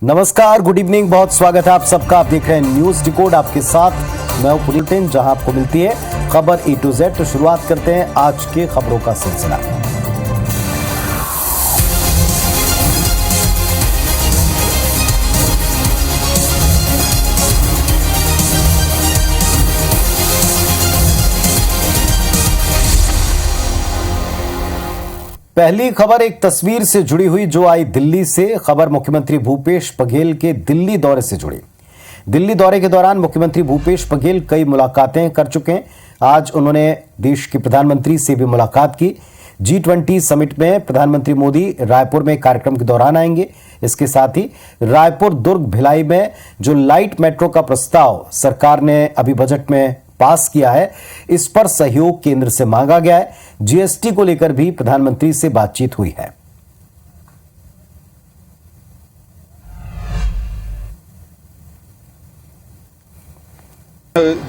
नमस्कार, good evening, बहुत स्वागत है आप सबका। आप देख रहे हैं न्यूज डिकोड, आपके साथ मैं हूं पुनीतिन, जहां आपको मिलती है खबर A to Z। तो शुरुआत करते हैं आज के खबरों का सिलसिला। पहली खबर एक तस्वीर से जुड़ी हुई जो आई दिल्ली से। खबर मुख्यमंत्री भूपेश बघेल के दिल्ली दौरे से जुड़ी। दिल्ली दौरे के दौरान मुख्यमंत्री भूपेश बघेल कई मुलाकातें कर चुके हैं। आज उन्होंने देश के प्रधानमंत्री से भी मुलाकात की। G20 समिट में प्रधानमंत्री मोदी रायपुर में कार्यक्रम के दौरान आएंगे। इसके साथ ही रायपुर दुर्ग भिलाई में जो लाइट मेट्रो का प्रस्ताव सरकार ने अभी बजट में पास किया है, इस पर सहयोग केंद्र से मांगा गया है। जीएसटी को लेकर भी प्रधानमंत्री से बातचीत हुई है।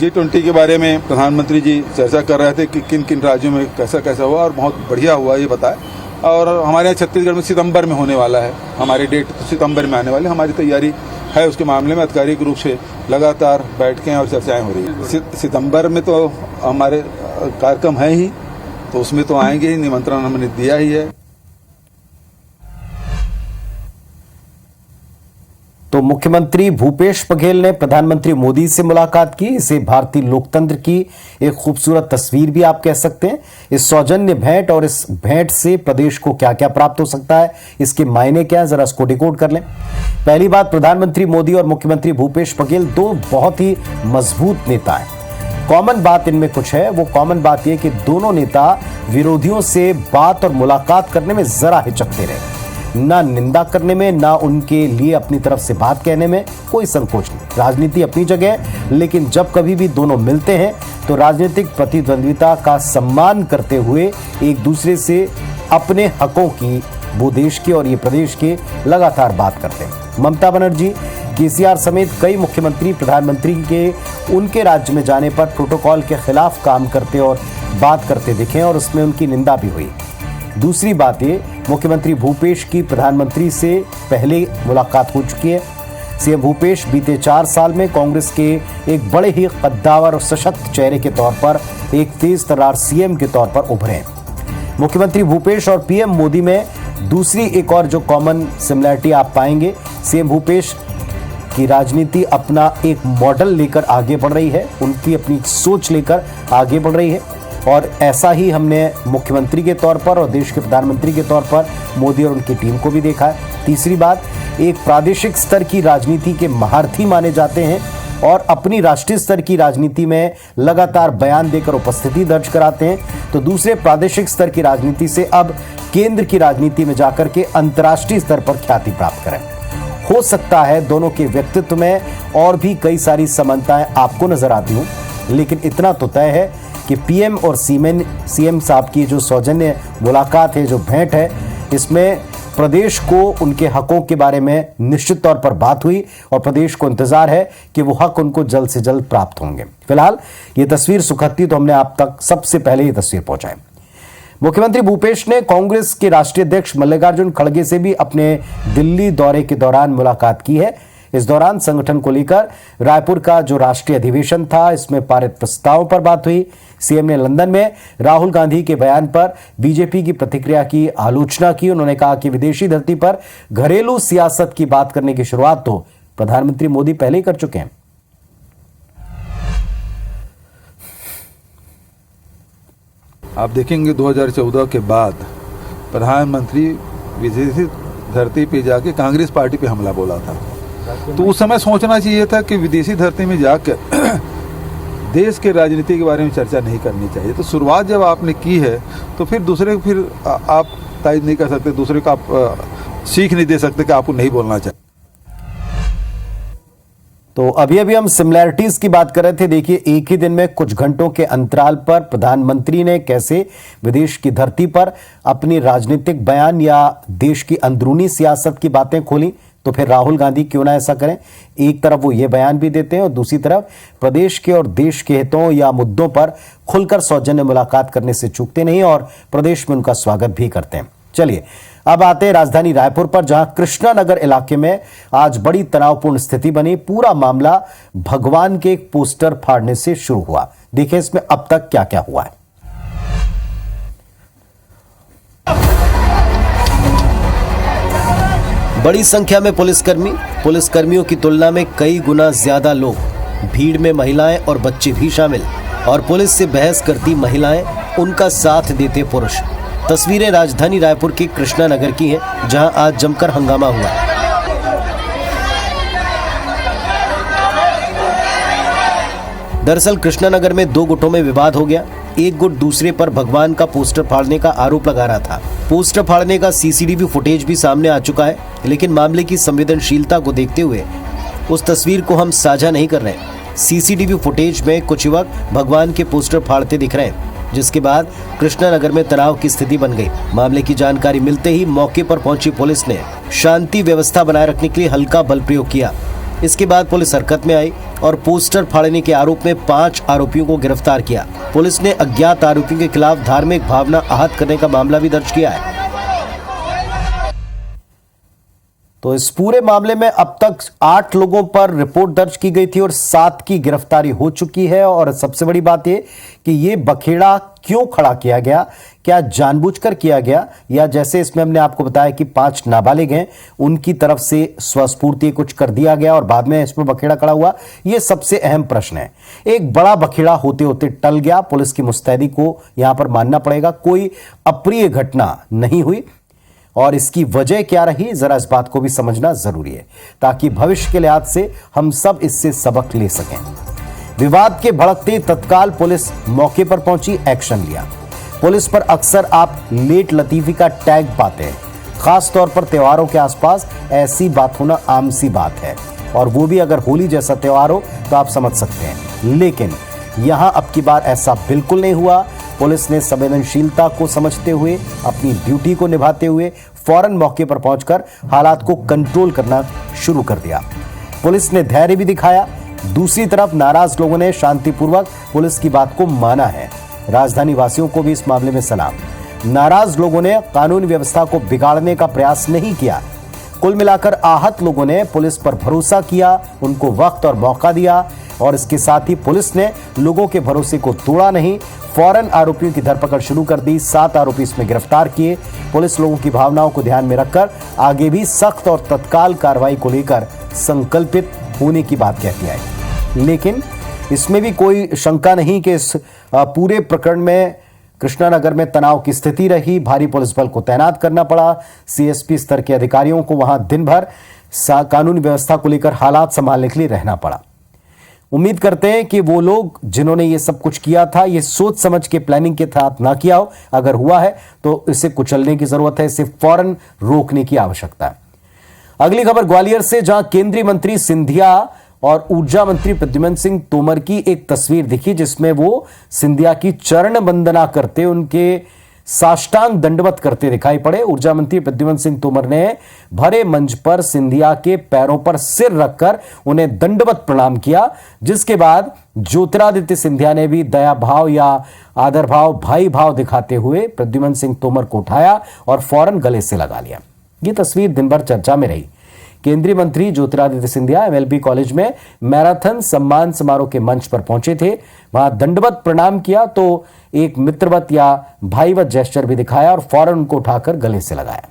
G20 के बारे में प्रधानमंत्री जी चर्चा कर रहे थे कि किन किन राज्यों में कैसा कैसा हुआ, और बहुत बढ़िया हुआ ये बताया। और हमारे यहाँ छत्तीसगढ़ में सितंबर में होने वाला है, हमारी डेट तो सितंबर में आने वाली। हमारी तैयारी है उसके मामले में आधिकारिक रूप से लगातार बैठकें और चर्चाएं हो रही हैं। सितंबर में तो हमारे कार्यक्रम है ही, तो उसमें तो आएंगे ही, निमंत्रण हमने दिया ही है। तो मुख्यमंत्री भूपेश बघेल ने प्रधानमंत्री मोदी से मुलाकात की। इसे भारतीय लोकतंत्र की एक खूबसूरत तस्वीर भी आप कह सकते हैं। इस सौजन्य भेंट और इस भेंट से प्रदेश को क्या क्या प्राप्त हो सकता है, इसके मायने क्या है, जरा इसको डिकोड कर लें। पहली बात, प्रधानमंत्री मोदी और मुख्यमंत्री भूपेश बघेल दो बहुत ही मजबूत नेता हैं। कॉमन बात इनमें कुछ है। वो कॉमन बात यह कि दोनों नेता विरोधियों से बात और मुलाकात करने में जरा हिचकते रहे। ना निंदा करने में, ना उनके लिए अपनी तरफ से बात कहने में कोई संकोच नहीं। राजनीति अपनी जगह है, लेकिन जब कभी भी दोनों मिलते हैं तो राजनीतिक प्रतिद्वंद्विता का सम्मान करते हुए एक दूसरे से अपने हकों की, वो देश के और ये प्रदेश के, लगातार बात करते हैं। ममता बनर्जी, केसीआर समेत कई मुख्यमंत्री प्रधानमंत्री के उनके राज्य में जाने पर प्रोटोकॉल के खिलाफ काम करते और बात करते दिखे, और उसमें उनकी निंदा भी हुई। दूसरी बात ये, मुख्यमंत्री भूपेश की प्रधानमंत्री से पहले मुलाकात हो चुकी है। सीएम भूपेश बीते 4 साल में कांग्रेस के एक बड़े ही कद्दावर और सशक्त चेहरे के तौर पर एक तेज तर्रार सीएम के तौर पर उभरे हैं। मुख्यमंत्री भूपेश और पीएम मोदी में दूसरी एक और जो कॉमन सिमिलरिटी आप पाएंगे, सीएम भूपेश की राजनीति अपना एक मॉडल लेकर आगे बढ़ रही है, उनकी अपनी सोच लेकर आगे बढ़ रही है, और ऐसा ही हमने मुख्यमंत्री के तौर पर और देश के प्रधानमंत्री के तौर पर मोदी और उनकी टीम को भी देखा है। तीसरी बात, एक प्रादेशिक स्तर की राजनीति के महारथी माने जाते हैं और अपनी राष्ट्रीय स्तर की राजनीति में लगातार बयान देकर उपस्थिति दर्ज कराते हैं, तो दूसरे प्रादेशिक स्तर की राजनीति से अब केंद्र की राजनीति में जाकर के अंतर्राष्ट्रीय स्तर पर ख्याति प्राप्त करें। हो सकता है दोनों के व्यक्तित्व में और भी कई सारी समानताएं आपको नजर आती हूं, लेकिन इतना तो तय है कि पीएम और सीएम साहब की जो सौजन्य मुलाकात है, जो भेंट है, इसमें प्रदेश को उनके हकों के बारे में निश्चित तौर पर बात हुई, और प्रदेश को इंतजार है कि वो हक उनको जल्द से जल्द प्राप्त होंगे। फिलहाल ये तस्वीर सुखद थी, तो हमने आप तक सबसे पहले ये तस्वीर पहुंचाई। मुख्यमंत्री भूपेश ने कांग्रेस के राष्ट्रीय अध्यक्ष मल्लिकार्जुन खड़गे से भी अपने दिल्ली दौरे के दौरान मुलाकात की है। इस दौरान संगठन को लेकर रायपुर का जो राष्ट्रीय अधिवेशन था, इसमें पारित प्रस्ताव पर बात हुई। सीएम ने लंदन में राहुल गांधी के बयान पर बीजेपी की प्रतिक्रिया की आलोचना की। उन्होंने कहा कि विदेशी धरती पर घरेलू सियासत की बात करने की शुरुआत तो प्रधानमंत्री मोदी पहले ही कर चुके हैं। आप देखेंगे 2014 के बाद प्रधानमंत्री विदेशी धरती पे जाके कांग्रेस पार्टी पे हमला बोला था, तो उस समय सोचना चाहिए था कि विदेशी धरती में जाकर देश के राजनीति के बारे में चर्चा नहीं करनी चाहिए। तो शुरुआत जब आपने की है तो फिर दूसरे को फिर आप तायद नहीं कर सकते, दूसरे को आप सीख नहीं दे सकते कि आपको नहीं बोलना चाहिए। तो अभी हम सिमिलैरिटीज की बात कर रहे थे। देखिए, एक ही दिन में कुछ घंटों के अंतराल पर प्रधानमंत्री ने कैसे विदेश की धरती पर अपनी राजनीतिक बयान या देश की अंदरूनी सियासत की बातें खोली, तो फिर राहुल गांधी क्यों ना ऐसा करें। एक तरफ वो ये बयान भी देते हैं और दूसरी तरफ प्रदेश के और देश के हितों या मुद्दों पर खुलकर सौजन्य मुलाकात करने से चूकते नहीं और प्रदेश में उनका स्वागत भी करते हैं। चलिए अब आते हैं राजधानी रायपुर पर, जहां कृष्णा नगर इलाके में आज बड़ी तनावपूर्ण स्थिति बनी। पूरा मामला भगवान के एक पोस्टर फाड़ने से शुरू हुआ। देखिए इसमें अब तक क्या क्या हुआ है। बड़ी संख्या में पुलिसकर्मियों की तुलना में कई गुना ज्यादा लोग, भीड़ में महिलाएं और बच्चे भी शामिल, और पुलिस से बहस करती महिलाएं, उनका साथ देते पुरुष। तस्वीरें राजधानी रायपुर के कृष्णा नगर की हैं, जहां आज जमकर हंगामा हुआ। दरअसल कृष्णा नगर में दो गुटों में विवाद हो गया। एक गुट दूसरे पर भगवान का पोस्टर फाड़ने का आरोप लगा रहा था। पोस्टर फाड़ने का सीसीटीवी फुटेज भी सामने आ चुका है, लेकिन मामले की संवेदनशीलता को देखते हुए उस तस्वीर को हम साझा नहीं कर रहे। सीसीटीवी फुटेज में कुछ युवक भगवान के पोस्टर फाड़ते दिख रहे हैं, जिसके बाद कृष्णा नगर में तनाव की स्थिति बन गई। मामले की जानकारी मिलते ही मौके पर पहुंची पुलिस ने शांति व्यवस्था बनाए रखने के लिए हल्का बल प्रयोग किया। इसके बाद पुलिस हरकत में आई और पोस्टर फाड़ने के आरोप में 5 आरोपियों को गिरफ्तार किया। पुलिस ने अज्ञात आरोपियों के खिलाफ धार्मिक भावना आहत करने का मामला भी दर्ज किया है। तो इस पूरे मामले में अब तक 8 लोगों पर रिपोर्ट दर्ज की गई थी और 7 की गिरफ्तारी हो चुकी है। और सबसे बड़ी बात यह कि यह बखेड़ा क्यों खड़ा किया गया, क्या जानबूझकर किया गया, या जैसे इसमें हमने आपको बताया कि 5 नाबालिग हैं, उनकी तरफ से स्वस्फूर्ति कुछ कर दिया गया और बाद में इसमें बखेड़ा खड़ा हुआ, यह सबसे अहम प्रश्न है। एक बड़ा बखेड़ा होते होते टल गया। पुलिस की मुस्तैदी को यहां पर मानना पड़ेगा। कोई अप्रिय घटना नहीं हुई, और इसकी वजह क्या रही, जरा इस बात को भी समझना जरूरी है, ताकि भविष्य के लिहाज से हम सब इससे सबक ले सकें। विवाद के भड़कते तत्काल पुलिस मौके पर पहुंची, एक्शन लिया। पुलिस पर अक्सर आप लेट लतीफी का टैग पाते हैं, खास तौर पर त्योहारों के आसपास ऐसी बात होना आम सी बात है, और वो भी अगर होली जैसा त्योहार हो तो आप समझ सकते हैं। लेकिन यहां अब की बार ऐसा बिल्कुल नहीं हुआ। पुलिस ने संवेदनशीलता को समझते हुए, अपनी ड्यूटी को निभाते हुए फौरन मौके पर पहुंचकर हालात को कंट्रोल करना शुरू कर दिया। पुलिस ने धैर्य भी दिखाया। दूसरी तरफ नाराज लोगों ने शांतिपूर्वक पुलिस की बात को माना है। राजधानी वासियों को भी इस मामले में सलाम। नाराज लोगों ने कानून व्यवस्था को बिगाड़ने का प्रयास नहीं किया। कुल मिलाकर आहत लोगों ने पुलिस पर भरोसा किया, उनको वक्त और मौका दिया, और इसके साथ ही पुलिस ने लोगों के भरोसे को तोड़ा नहीं। फौरन आरोपियों की धरपकड़ शुरू कर दी। 7 आरोपी इसमें गिरफ्तार किए। पुलिस लोगों की भावनाओं को ध्यान में रखकर आगे भी सख्त और तत्काल कार्रवाई को लेकर संकल्पित होने की बात कहती है। लेकिन इसमें भी कोई शंका नहीं कि इस पूरे प्रकरण में कृष्णा नगर में तनाव की स्थिति रही। भारी पुलिस बल को तैनात करना पड़ा। सीएसपी स्तर के अधिकारियों को वहां दिन भर कानून व्यवस्था को लेकर हालात संभालने के लिए रहना पड़ा। उम्मीद करते हैं कि वो लोग जिन्होंने ये सब कुछ किया था, ये सोच समझ के प्लानिंग के साथ ना किया हो। अगर हुआ है तो इसे कुचलने की जरूरत है, इसे फौरन रोकने की आवश्यकता है। अगली खबर ग्वालियर से, जहां केंद्रीय मंत्री सिंधिया और ऊर्जा मंत्री प्रद्युम्न सिंह तोमर की एक तस्वीर दिखी, जिसमें वो सिंधिया की चरण वंदना करते, उनके साष्टांग दंडवत करते दिखाई पड़े। ऊर्जा मंत्री प्रद्युम्न सिंह तोमर ने भरे मंच पर सिंधिया के पैरों पर सिर रखकर उन्हें दंडवत प्रणाम किया, जिसके बाद ज्योतिरादित्य सिंधिया ने भी दया भाव या आदर भाव, भाई भाव दिखाते हुए प्रद्युम्न सिंह तोमर को उठाया और फौरन गले से लगा लिया। यह तस्वीर दिन भर चर्चा में रही। केंद्रीय मंत्री ज्योतिरादित्य सिंधिया एमएलबी कॉलेज में मैराथन सम्मान समारोह के मंच पर पहुंचे थे। वहां दंडवत प्रणाम किया तो एक मित्रवत या भाईवत जेस्चर भी दिखाया और फौरन उनको उठाकर गले से लगाया।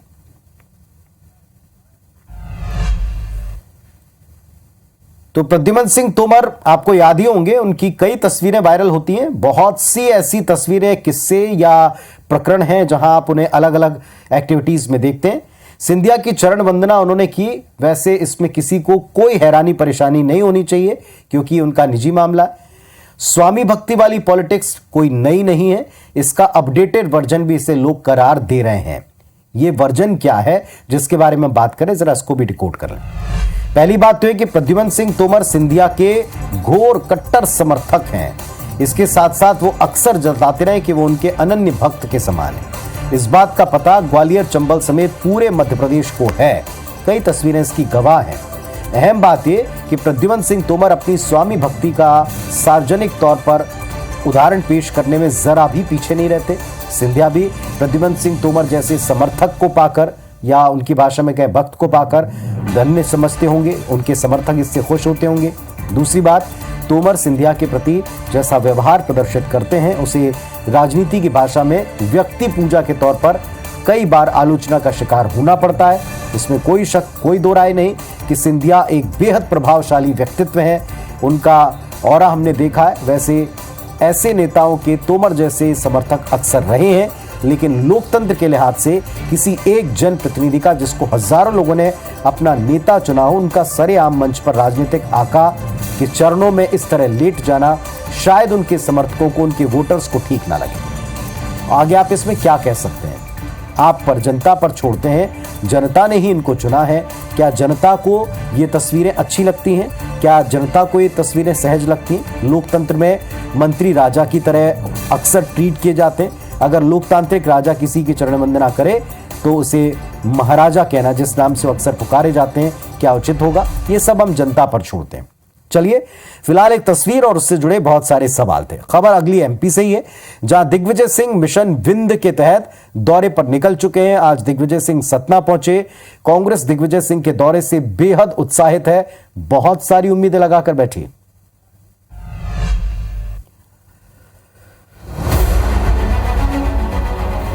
तो प्रद्युम्न सिंह तोमर आपको याद ही होंगे, उनकी कई तस्वीरें वायरल होती हैं। बहुत सी ऐसी तस्वीरें, किस्से या प्रकरण हैं जहां आप उन्हें अलग अलग एक्टिविटीज में देखते हैं। सिंधिया की चरण वंदना उन्होंने की। वैसे इसमें किसी को कोई हैरानी परेशानी नहीं होनी चाहिए, क्योंकि उनका निजी मामला है। स्वामी भक्ति वाली पॉलिटिक्स कोई नई नहीं है। इसका अपडेटेड वर्जन भी इसे लोग करार दे रहे हैं। यह वर्जन क्या है जिसके बारे में बात करें, जरा इसको भी डिकोड कर लें। पहली बात तो है कि प्रद्युम्न सिंह तोमर सिंधिया के घोर कट्टर समर्थक हैं। इसके साथ साथ वो अक्सर जताते रहे कि वो उनके अनन्य भक्त के समान है। इस बात का पता ग्वालियर, चंबल समेत पूरे मध्य प्रदेश को है। कई तस्वीरें इसकी गवाह हैं। अहम बात यह कि प्रद्युम्न सिंह तोमर अपनी स्वामी भक्ति का सार्वजनिक तौर पर उदाहरण पेश करने में जरा भी पीछे नहीं रहते। सिंधिया भी प्रद्युम्न सिंह तोमर जैसे समर्थक को पाकर या उनकी भाषा में कहें भक्त को पाकर धन्य समझते होंगे, उनके समर्थक इससे खुश होते होंगे। दूसरी बात, तोमर सिंधिया के प्रति जैसा व्यवहार प्रदर्शित करते हैं उसे राजनीति की भाषा में व्यक्ति पूजा के तौर पर कई बार आलोचना का शिकार होना पड़ता है। इसमें कोई शक, कोई दो राय नहीं कि सिंधिया एक बेहद प्रभावशाली व्यक्तित्व है। उनका ऑरा हमने देखा है। वैसे ऐसे नेताओं के तोमर जैसे समर्थक अक्सर रहे हैं, लेकिन लोकतंत्र के लिहाज से किसी एक जनप्रतिनिधि का, जिसको हजारों लोगों ने अपना नेता चुना हो, उनका सरेआम मंच पर राजनीतिक आका के चरणों में इस तरह लेट जाना शायद उनके समर्थकों को, उनके वोटर्स को ठीक ना लगे। आगे आप इसमें क्या कह सकते हैं? आप पर, जनता पर छोड़ते हैं। जनता ने ही इनको चुना है। क्या जनता को ये तस्वीरें अच्छी लगती हैं? क्या जनता को ये तस्वीरें सहज लगती हैं? लोकतंत्र में मंत्री राजा की तरह अक्सर ट्रीट किए जाते हैं। अगर लोकतांत्रिक राजा किसी की चरण वंदना करे तो उसे महाराजा कहना, जिस नाम से अक्सर पुकारे जाते हैं, क्या उचित होगा? ये सब हम जनता पर छोड़ते हैं। चलिए फिलहाल एक तस्वीर और उससे जुड़े बहुत सारे सवाल थे। खबर अगली एमपी से ही है, जहां दिग्विजय सिंह मिशन विंध्य के तहत दौरे पर निकल चुके हैं। आज दिग्विजय सिंह सतना पहुंचे। कांग्रेस दिग्विजय सिंह के दौरे से बेहद उत्साहित है, बहुत सारी उम्मीदें लगाकर बैठी।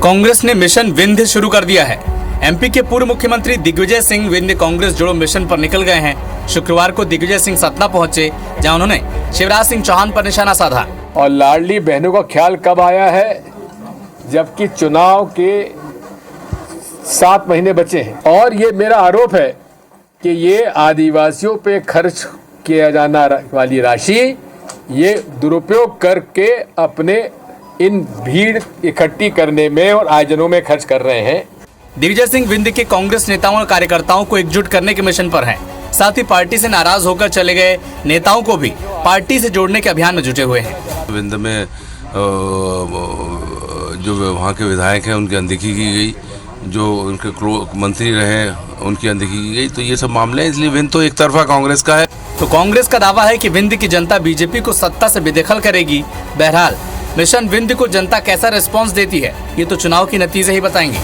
कांग्रेस ने मिशन विंध्य शुरू कर दिया है। एमपी के पूर्व मुख्यमंत्री दिग्विजय सिंह विंध्य कांग्रेस जोड़ो मिशन पर निकल गए हैं। शुक्रवार को दिग्विजय सिंह सतना पहुंचे, जहां उन्होंने शिवराज सिंह चौहान पर निशाना साधा। और लाडली बहनों का ख्याल कब आया है? जबकि चुनाव के 7 महीने बचे हैं। और ये मेरा आरोप है कि ये आदिवासियों पे खर्च किया जाना वाली राशि ये दुरुपयोग करके अपने इन भीड़ इकट्ठी करने में और आयोजनों में खर्च कर रहे हैं। दिग्विजय सिंह विंध्य के कांग्रेस नेताओं और कार्यकर्ताओं को एकजुट करने के मिशन पर हैं। साथ ही पार्टी से नाराज होकर चले गए नेताओं को भी पार्टी से जोड़ने के अभियान में जुटे हुए हैं। विंध्य में जो वहाँ के विधायक हैं उनकी अनदेखी की गई, जो उनके मंत्री रहे उनकी अनदेखी की गई, तो ये सब मामले हैं। इसलिए विंध्य तो एक तरफा कांग्रेस का है। तो कांग्रेस का दावा है कि विंध्य की जनता बीजेपी को सत्ता से बेदखल करेगी। बहरहाल मिशन विंध्य को जनता कैसा रिस्पांस देती है, ये तो चुनाव के नतीजे ही बताएंगे।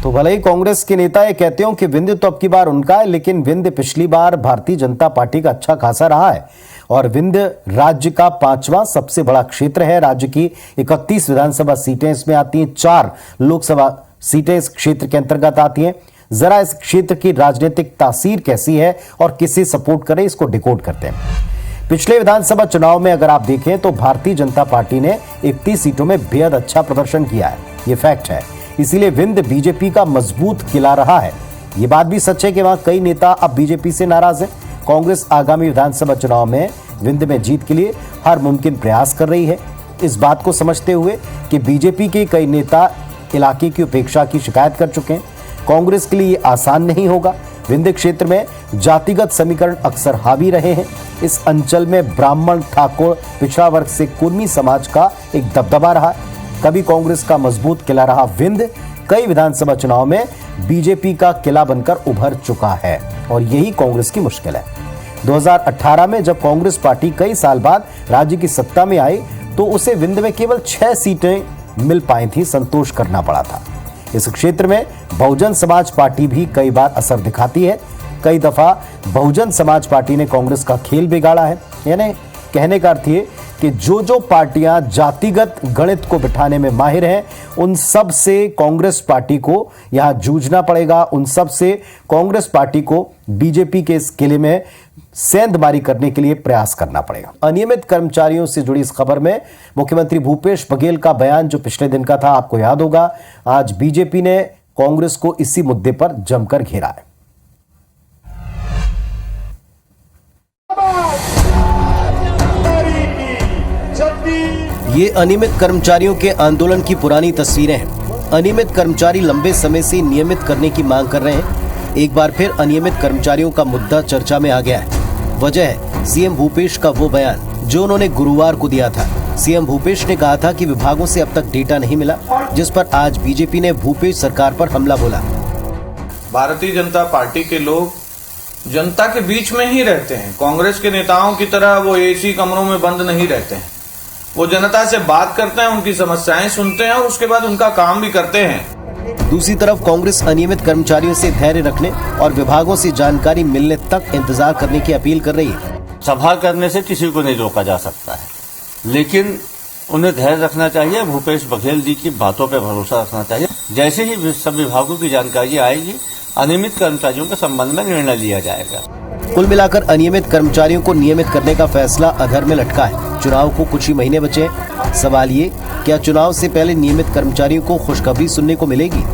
तो भले ही कांग्रेस के नेता ये कहते हो कि विंध्य तो अब की बार उनका है, लेकिन विंध्य पिछली बार भारतीय जनता पार्टी का अच्छा खासा रहा है। और विंध्य राज्य का 5वां सबसे बड़ा क्षेत्र है। राज्य की 31 विधानसभा सीटें इसमें आती हैं, 4 लोकसभा सीटें इस क्षेत्र के अंतर्गत आती हैं। जरा इस क्षेत्र की राजनीतिक तासीर कैसी है और किसे सपोर्ट करे, इसको डिकोड करते हैं। पिछले विधानसभा चुनाव में अगर आप देखें तो भारतीय जनता पार्टी ने 31 सीटों में बेहद अच्छा प्रदर्शन किया है, ये फैक्ट है। इसीलिए विंध्य बीजेपी का मजबूत किला रहा है। ये बात भी सच है कि वहां कई नेता अब बीजेपी से नाराज हैं। कांग्रेस आगामी विधानसभा चुनाव में विंध्य में जीत के लिए हर मुमकिन प्रयास कर रही है। इस बात को समझते हुए कि बीजेपी के कई नेता इलाके की उपेक्षा की शिकायत कर चुके हैं, कांग्रेस के लिए आसान नहीं होगा। विंध्य क्षेत्र में जातिगत समीकरण अक्सर हावी रहे हैं। इस अंचल में ब्राह्मण, ठाकुर, पिछड़ा वर्ग से कुर्मी समाज का एक दबदबा रहा। कभी कांग्रेस का मजबूत किला रहा विंध्य कई विधानसभा चुनाव में बीजेपी का किला बनकर उभर चुका है, और यही कांग्रेस की मुश्किल है। 2018 में जब कांग्रेस पार्टी कई साल बाद राज्य की सत्ता में आई तो उसे विंध्य में केवल 6 सीटें मिल पाई थी, संतोष करना पड़ा था। इस क्षेत्र में बहुजन समाज पार्टी भी कई बार असर दिखाती है। कई दफा बहुजन समाज पार्टी ने कांग्रेस का खेल बिगाड़ा है। यानी कहने का अर्थ ये कि जो पार्टियां जातिगत गणित को बिठाने में माहिर हैं, उन सब से कांग्रेस पार्टी को यहां जूझना पड़ेगा। उन सब से कांग्रेस पार्टी को बीजेपी के इस किले में सेंधमारी करने के लिए प्रयास करना पड़ेगा। अनियमित कर्मचारियों से जुड़ी इस खबर में मुख्यमंत्री भूपेश बघेल का बयान जो पिछले दिन का था, आपको याद होगा। आज बीजेपी ने कांग्रेस को इसी मुद्दे पर जमकर घेरा है। ये अनियमित कर्मचारियों के आंदोलन की पुरानी तस्वीरें हैं। अनियमित कर्मचारी लंबे समय से नियमित करने की मांग कर रहे हैं। एक बार फिर अनियमित कर्मचारियों का मुद्दा चर्चा में आ गया है। वजह है सीएम भूपेश का वो बयान जो उन्होंने गुरुवार को दिया था। सीएम भूपेश ने कहा था कि विभागों से अब तक डेटा नहीं मिला, जिस पर आज बीजेपी ने भूपेश सरकार पर हमला बोला। भारतीय जनता पार्टी के लोग जनता के बीच में ही रहते हैं। कांग्रेस के नेताओं की तरह वो एसी कमरों में बंद नहीं रहते हैं। वो जनता से बात करते हैं, उनकी समस्याएं सुनते हैं और उसके बाद उनका काम भी करते हैं। दूसरी तरफ कांग्रेस अनियमित कर्मचारियों से धैर्य रखने और विभागों से जानकारी मिलने तक इंतजार करने की अपील कर रही है। सभा करने से किसी को नहीं रोका जा सकता है, लेकिन उन्हें धैर्य रखना चाहिए। भूपेश बघेल जी की बातों पर भरोसा रखना चाहिए। जैसे ही सब विभागों की जानकारी आएगी, अनियमित कर्मचारियों के संबंध में निर्णय लिया जाएगा। कुल मिलाकर अनियमित कर्मचारियों को नियमित करने का फैसला अधर में लटका है। चुनाव को कुछ ही महीने बचे हैं। सवाल ये, क्या चुनाव से पहले नियमित कर्मचारियों को खुशखबरी सुनने को मिलेगी?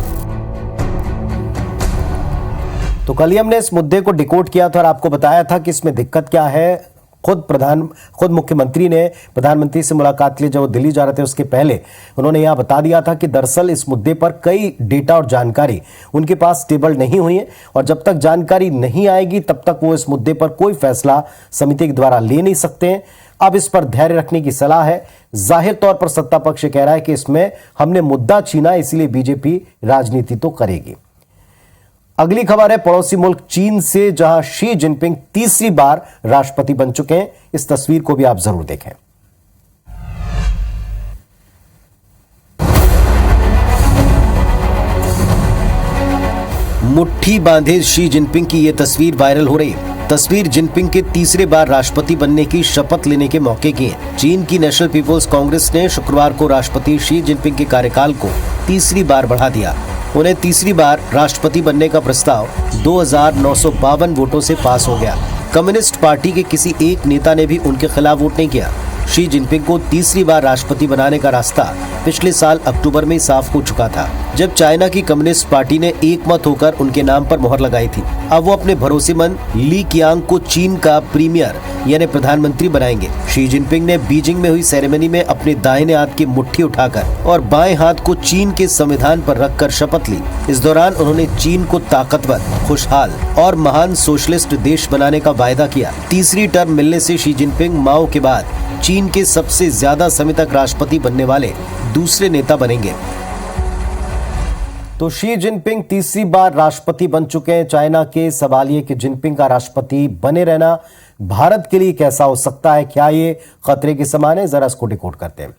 तो कल ही हमने इस मुद्दे को डिकोड किया था और आपको बताया था कि इसमें दिक्कत क्या है। खुद मुख्यमंत्री ने प्रधानमंत्री से मुलाकात के लिए जब वो दिल्ली जा रहे थे उसके पहले उन्होंने यह बता दिया था कि दरअसल इस मुद्दे पर कई डेटा और जानकारी उनके पास स्टेबल नहीं हुई है और जब तक जानकारी नहीं आएगी तब तक वो इस मुद्दे पर कोई फैसला समिति के द्वारा ले नहीं सकते हैं। अब इस पर धैर्य रखने की सलाह है। जाहिर तौर पर सत्ता पक्ष कह रहा है कि इसमें हमने मुद्दा छीना, इसीलिए बीजेपी राजनीति तो करेगी। अगली खबर है पड़ोसी मुल्क चीन से, जहां शी जिनपिंग तीसरी बार राष्ट्रपति बन चुके हैं। इस तस्वीर को भी आप जरूर देखें। मुट्ठी बांधे शी जिनपिंग की यह तस्वीर वायरल हो रही है। तस्वीर जिनपिंग के तीसरी बार राष्ट्रपति बनने की शपथ लेने के मौके की है। चीन की नेशनल पीपुल्स कांग्रेस ने शुक्रवार को राष्ट्रपति शी जिनपिंग के कार्यकाल को तीसरी बार बढ़ा दिया। उन्हें तीसरी बार राष्ट्रपति बनने का प्रस्ताव 2952 वोटों से पास हो गया। कम्युनिस्ट पार्टी के किसी एक नेता ने भी उनके खिलाफ वोट नहीं किया। शी जिनपिंग को तीसरी बार राष्ट्रपति बनाने का रास्ता पिछले साल अक्टूबर में साफ हो चुका था, जब चाइना की कम्युनिस्ट पार्टी ने एकमत होकर उनके नाम पर मोहर लगाई थी। अब वो अपने भरोसेमंद ली कियांग को चीन का प्रीमियर यानी प्रधानमंत्री बनाएंगे। शी जिनपिंग ने बीजिंग में हुई सेरेमनी में अपने दाहिने हाथ की मुट्ठी उठाकर और बाएं हाथ को चीन के संविधान पर रखकर शपथ ली। इस दौरान उन्होंने चीन को ताकतवर, खुशहाल और महान सोशलिस्ट देश बनाने का वायदा किया। तीसरी टर्म मिलने से शी जिनपिंग माओ के बाद चीन के सबसे ज्यादा समय तक राष्ट्रपति बनने वाले दूसरे नेता बनेंगे। तो शी जिनपिंग तीसरी बार राष्ट्रपति बन चुके हैं। चाइना के सवालिए कि जिनपिंग का राष्ट्रपति बने रहना भारत के लिए कैसा हो सकता है, क्या ये खतरे के समान है? जरा इसको डिकोड करते हैं।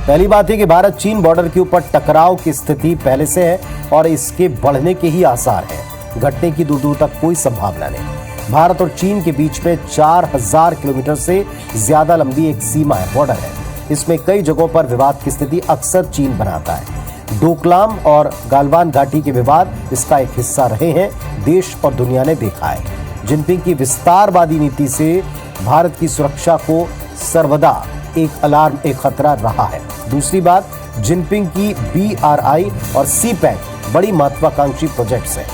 पहली बात है कि भारत चीन बॉर्डर के ऊपर टकराव की स्थिति पहले से है और इसके बढ़ने के ही आसार है। घटने की दूर दूर तक कोई संभावना नहीं। भारत और चीन के बीच में 4000 किलोमीटर से ज्यादा लंबी एक सीमा है, बॉर्डर है। इसमें कई जगहों पर विवाद की स्थिति अक्सर चीन बनाता है। डोकलाम और गालवान घाटी के विवाद इसका एक हिस्सा रहे हैं। देश और दुनिया ने देखा है। जिनपिंग की विस्तारवादी नीति से भारत की सुरक्षा को सर्वदा एक अलार्म, एक खतरा रहा है। दूसरी बात, जिनपिंग की BRI और CPEC बड़ी महत्वाकांक्षी प्रोजेक्ट्स हैं।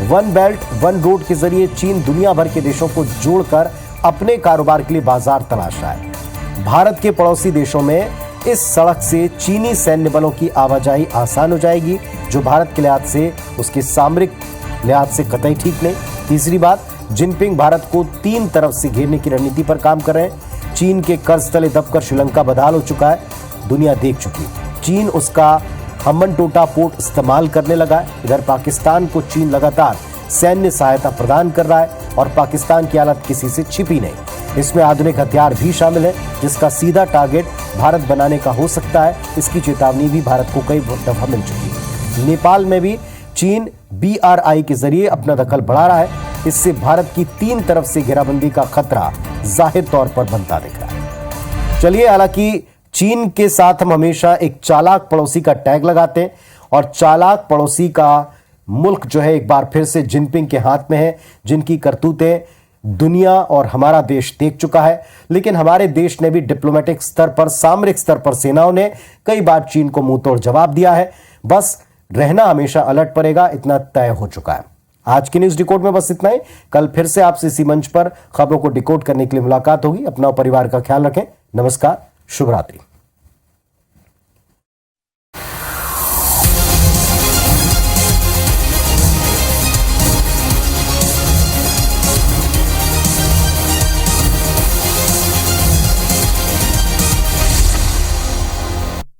वन बेल्ट वन रोड के जरिए चीन दुनिया भर के देशों को जोड़कर अपने कारोबार के लिए बाजार तलाश रहा है। भारत के पड़ोसी देशों में इस सड़क से चीनी सैन्य बलों की आवाजाही आसान हो जाएगी, जो भारत के लिहाज से, उसके सामरिक लिहाज से कतई ठीक नहीं। तीसरी बात, जिनपिंग भारत को 3 तरफ से घेरने की रणनीति पर काम कर रहे हैं। चीन के कर्ज तले दबकर श्रीलंका बदहाल हो चुका है, दुनिया देख चुकी। चीन उसका हम्बनटोटा पोर्ट इस्तेमाल करने लगा है। इधर पाकिस्तान को चीन लगातार सैन्य सहायता प्रदान कर रहा है और पाकिस्तान की हालत किसी से छिपी नहीं। इसमें आधुनिक हथियार भी शामिल है, जिसका सीधा टारगेट भारत बनाने का हो सकता है। इसकी चेतावनी भी भारत को कई दफा मिल चुकी है। नेपाल में भी चीन BRI के जरिए अपना दखल बढ़ा रहा है। इससे भारत की 3 तरफ से घेराबंदी का खतरा जाहिर तौर पर बनता दिख रहा है। चलिए, हालांकि चीन के साथ हम हमेशा एक चालाक पड़ोसी का टैग लगाते हैं और चालाक पड़ोसी का मुल्क जो है एक बार फिर से जिनपिंग के हाथ में है, जिनकी करतूतें दुनिया और हमारा देश देख चुका है। लेकिन हमारे देश ने भी डिप्लोमेटिक स्तर पर, सामरिक स्तर पर सेनाओं ने कई बार चीन को मुंह तोड़ जवाब दिया है। बस रहना हमेशा अलर्ट पड़ेगा, इतना तय हो चुका है। आज की न्यूज डिकोड में बस इतना ही। कल फिर से आपसे इसी मंच पर खबरों को डिकोड करने के लिए मुलाकात होगी। अपना और परिवार का ख्याल रखें। नमस्कार, शुभ रात्रि।